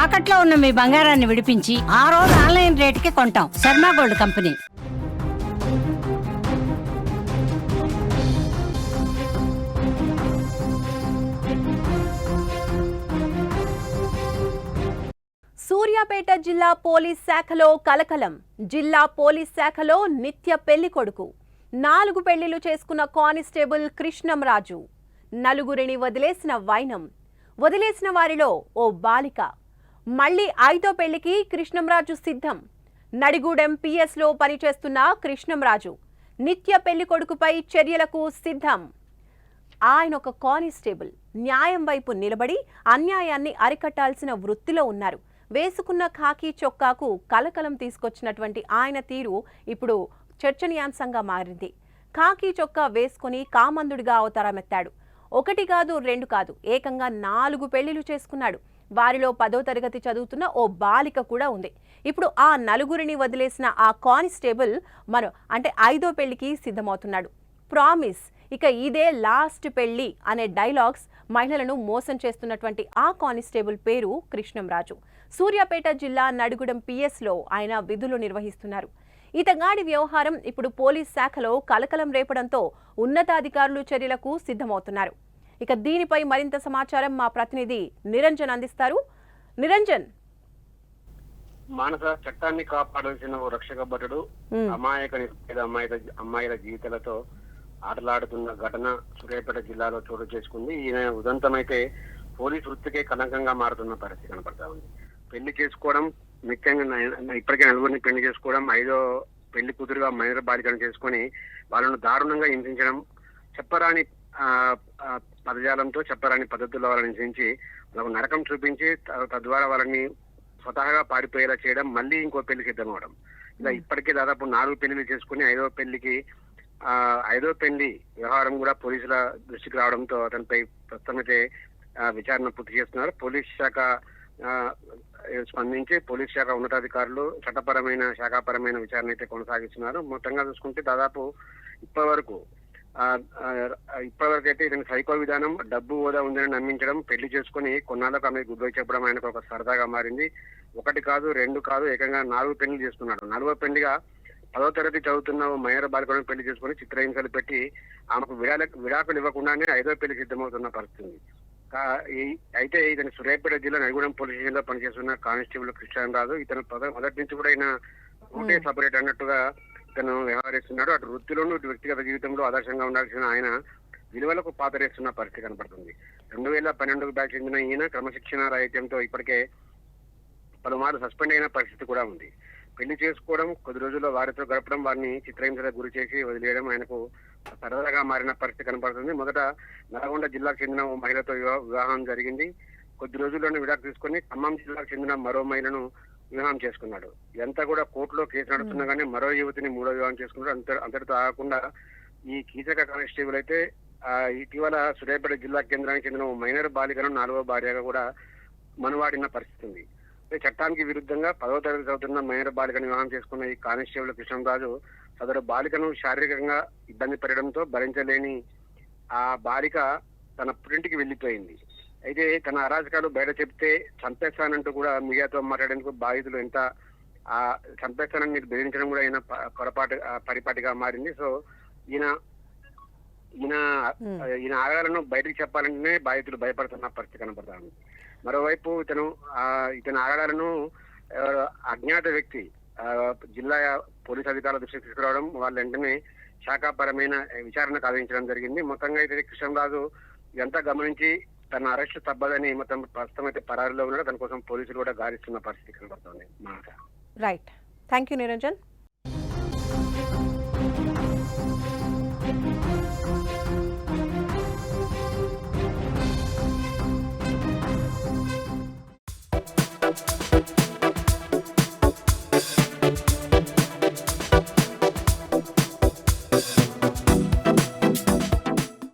తాకట్లో ఉన్న మీ బంగారాన్ని విడిపించి ఆ రోజు ఆన్లైన్ రేటుకి కొంటాం. Sharma gold company. సూర్యాపేట జిల్లా పోలీస్ శాఖలో కలకలం. జిల్లా పోలీస్ శాఖలో నిత్య పెళ్లి కొడుకు. 4 పెళ్లిళ్లు చేసుకున్న కానిస్టేబుల్ కృష్ణంరాజు. నలుగురిని వదిలేసిన వైనం. వదిలేసిన వారిలో ఓ బాలిక. మళ్లీ 5వ పెళ్లికి కృష్ణంరాజు సిద్ధం. నడిగూడెం పిఎస్లో పనిచేస్తున్న కృష్ణంరాజు నిత్య పెళ్లి కొడుకుపై చర్యలకు సిద్ధం. ఆయన ఒక కానిస్టేబుల్. న్యాయం వైపు నిలబడి అన్యాయాన్ని అరికట్టాల్సిన వృత్తిలో ఉన్నారు. వేసుకున్న ఖాకీ చొక్కాకు కలకలం తీసుకొచ్చినటువంటి ఆయన తీరు ఇప్పుడు చర్చనీయాంశంగా మారింది. ఖాకీ చొక్కా వేసుకుని కామందుడిగా అవతారమెత్తాడు. 1 కాదు 2 కాదు, ఏకంగా 4 పెళ్లిళ్లు చేసుకున్నాడు. వారిలో 10వ తరగతి చదువుతున్న ఓ బాలిక కూడా ఉంది. ఇప్పుడు ఆ నలుగురిని వదిలేసిన ఆ కానిస్టేబుల్ అంటే 5వ పెళ్లికి సిద్ధమవుతున్నాడు. ప్రామిస్, ఇక ఇదే లాస్ట్ పెళ్లి అనే డైలాగ్స్ మహిళలను మోసం చేస్తున్నటువంటి ఆ కానిస్టేబుల్ పేరు కృష్ణంరాజు. సూర్యాపేట జిల్లా నడిగూడెం పిఎస్లో ఆయన విధులు నిర్వహిస్తున్నారు. ఇతగాడి వ్యవహారం ఇప్పుడు పోలీస్ శాఖలో కలకలం రేపడంతో ఉన్నతాధికారులు చర్యలకు సిద్ధమవుతున్నారు. ఇక దీనిపై మరింత సమాచారం మా ప్రతినిధి నిరంజన్ అందిస్తారు. నిరంజన్, మానస, చట్టాన్ని కాపాడాల్సిన ఓ రక్షక భటుడు అమ్మాయిల జీవితాలతో ఆటలాడుతున్న ఘటన సూర్యాపేట జిల్లాలో చోటు చేసుకుంది. ఈయన ఉదంతమైతే పోలీసు వృత్తికే కలంకంగా మారుతున్న పరిస్థితి కనపడతా ఉంది. పెళ్లి చేసుకోవడం, ముఖ్యంగా ఇప్పటికే నలుగురిని పెళ్లి చేసుకోవడం, 5వ పెళ్లి కూతురుగా మైనర్ బాలికను చేసుకుని వాళ్ళను దారుణంగా హింసించడం, చెప్పరాని పదజాలంతో చెప్పరాని పద్ధతుల్లో వాళ్ళని హింసించి వాళ్ళకు నరకం చూపించి తద్వారా వాళ్ళని స్వతహాగా పారిపోయేలా చేయడం, మళ్ళీ ఇంకో పెళ్లికి సిద్ధమవడం. ఇలా ఇప్పటికే దాదాపు 4 పెళ్లిలు చేసుకుని 5వ పెళ్లికి 5వ పెళ్లి వ్యవహారం కూడా పోలీసుల దృష్టికి రావడంతో అతనిపై ప్రస్తుతమైతే విచారణ పూర్తి చేస్తున్నారు. పోలీస్ శాఖ స్పందించి పోలీస్ శాఖ ఉన్నతాధికారులు చట్టపరమైన శాఖాపరమైన విచారణ అయితే కొనసాగిస్తున్నారు. మొత్తంగా చూసుకుంటే దాదాపు ఇప్పటివరకు అయితే ఇతని సైకో విధానం డబ్బు హోదా ఉందని నమ్మించడం, పెళ్లి చేసుకుని కొన్నాళ్ళకు ఆమె గుడ్ బై చెప్పడం ఆయనకు ఒక సరదాగా మారింది. 1 కాదు 2 కాదు, ఏకంగా 4 పెళ్లి చేసుకున్నాడు. 4వ పెళ్లిగా 10వ తరగతి చదువుతున్న మహిళ బాలికలను పెళ్లి చేసుకుని చిత్రహింసలు పెట్టి ఆమెకు విడాకులు ఇవ్వకుండానే 5వ పెళ్లి సిద్ధమవుతున్న పరిస్థితి. అయితే ఇతను సూర్యాపేట జిల్లా నడిగూడెం పోలీస్ స్టేషన్ లో పనిచేస్తున్న కానిస్టేబుల్ కృష్ణరాజు. ఇతను మొదటి నుంచి కూడా ఆయన రూటే సపరేట్ అన్నట్టుగా ఇతను వ్యవహరిస్తున్నాడు. అటు వృత్తిలోనూ ఇటు వ్యక్తిగత జీవితంలో ఆదర్శంగా ఉండాల్సిన ఆయన విలువలకు పాతరేస్తున్న పరిస్థితి కనపడుతుంది. 2012కు బ్యాచ్ చెందిన ఈయన క్రమశిక్షణ రాహిత్యంతో ఇప్పటికే పలుమార్లు సస్పెండ్ అయిన పరిస్థితి కూడా ఉంది. పెళ్లి చేసుకోవడం, కొద్ది రోజుల్లో వారితో గడపడం, వారిని చిత్రహింసలకు గురి చేసి వదిలేయడం ఆయనకు సరదాగా మారిన పరిస్థితి కనపడుతుంది. మొదట నల్గొండ జిల్లాకు చెందిన ఓ మహిళతో వివాహం జరిగింది. కొద్ది రోజుల్లోనే విడాకు తీసుకుని ఖమ్మం జిల్లాకు చెందిన మరో మహిళను వివాహం చేసుకున్నాడు. ఇదంతా కూడా కోర్టులో కేసు నడుస్తున్నా కానీ మరో యువతిని 3వ వివాహం చేసుకున్నాడు. అంతటితో ఆగకుండా ఈ కీచక కానిస్టేబుల్ అయితే ఇటీవల సూర్యాపేట జిల్లా కేంద్రానికి చెందిన ఓ మైనర్ బాలికను 4వ భార్యగా కూడా మనువాడిన పరిస్థితి ఉంది. చట్టానికి విరుద్ధంగా 10వ తరగతి చదువుతున్న మైనర్ బాలికను వివాహం చేసుకున్న ఈ కానిస్టేబుల్ కృష్ణరాజు సదరు బాలికను శారీరకంగా ఇబ్బంది పెట్టడంతో భరించలేని ఆ బాలిక తన పుట్టింటికి వెళ్లిపోయింది. అయితే తన అరాచకాలు బయట చెప్తే చంపేస్తానంటూ కూడా మీడియాతో మాట్లాడేందుకు బాధితులు ఎంత చంపేస్తానని మీరు బెదిరించడం కూడా ఈయన పరిపాటిగా మారింది. సో ఈయన ఆగాలను బయటకు చెప్పాలంటేనే బాధితులు భయపడుతున్న పరిస్థితి కనపడతాను. మరోవైపు ఇతని ఆగడాలను అజ్ఞాత వ్యక్తి జిల్లా పోలీస్ అధికారుల దృష్టికి తీసుకురావడం, వాళ్ళ వెంటనే శాఖాపరమైన విచారణకు ఆదేశించడం జరిగింది. మొత్తంగా అయితే కృష్ణరాజు ఇదంతా గమనించి తన అరెస్టు తప్పదని ప్రస్తుతం అయితే పరారీలో ఉన్నాడు. దానికోసం పోలీసులు కూడా గాలిస్తున్న పరిస్థితి కనబడుతుంది. Right, thank you Niranjan.